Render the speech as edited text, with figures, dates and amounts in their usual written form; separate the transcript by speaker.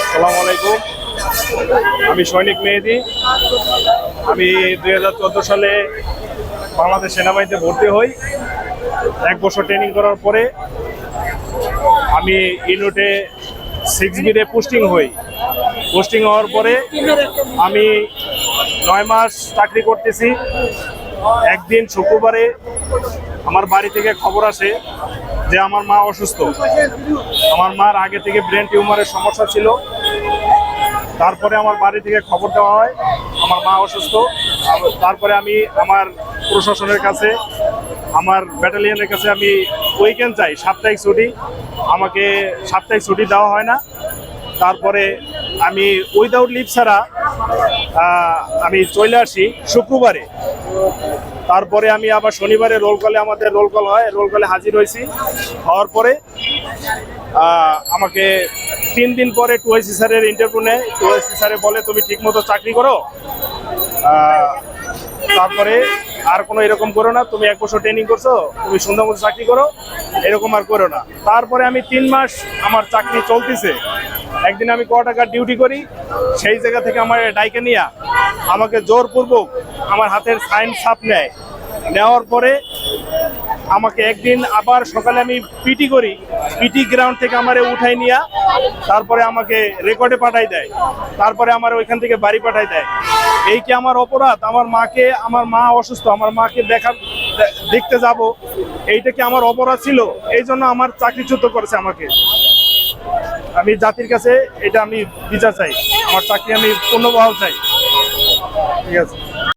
Speaker 1: আসসালামু আলাইকুম, আমি সৈনিক মেহেদি। আমি 2014 সালে বাংলাদেশ সেনাবাহিনীতে ভর্তি হই। 1 বছর ট্রেনিং করার পরে আমি ইউনিটে 6B-তে পোস্টিং হই। পোস্টিং হওয়ার পরে আমি 9 মাস চাকরি করতেছি। একদিন শুক্রবারে আমার বাড়ি থেকে খবর আসে যে আমার মা অসুস্থ। আমার মার আগে থেকে ব্রেন টিউমারের সমস্যা ছিল। তারপরে আমার বাড়ি থেকে খবর দেওয়া হয় আমার মা অসুস্থ। তারপরে আমি আমার প্রশাসনের কাছে, আমার ব্যাটালিয়নের কাছে আমি উইকেন্ড চাই, সাপ্তাহিক ছুটি। আমাকে সাপ্তাহিক ছুটি দেওয়া হয় না। তারপরে আমি উইদাউট লিভ ছাড়া আমি চলে আসি শুক্রবারে। তারপরে আমি আবার শনিবারে রোল কলে, আমাদের রোল কল হয়, রোল কলে হাজির হয়েছি। হওয়ার পরে আমাকে 3 দিন পরে 2IC স্যারের ইন্টারভিউ নেয়। 2IC স্যারে বলে তুমি ঠিক মতো চাকরি করো, তারপরে আর কোনো এরকম করো না, তুমি 1 বছর ট্রেনিং করছো, তুমি সুন্দর মতো চাকরি করো, এরকম আর করো না। তারপরে আমি 3 মাস আমার চাকরি চলতেছে। একদিন আমি কোয়ার্টার ডিউটি করি, সেই জায়গা থেকে আমার ডাইকে নিয়ে আমাকে জোরপূর্বক আমার হাতের সাইন ছাপ নেয়। নেওয়ার পরে আমাকে একদিন আবার সকালে আমি পিটি করি, পিটি গ্রাউন্ড থেকে আমারে উঠাই নিয়ে তারপরে আমাকে রেকর্ডে পাঠাই দেয়। তারপরে আমার ওইখান থেকে বাড়ি পাঠাই দেয়। এই কি আমার অপরাধ? আমার মাকে, আমার মা অসুস্থ, আমার মাকে দেখতে যাব, এইটা কি আমার অপরাধ ছিল? এই জন্য আমার চাকরিচ্যুত করেছে আমাকে। আমি জাতির কাছে এটা আমি বিচার চাই, আমার চাকরি আমি পুনর্বহাল চাই। ঠিক আছে।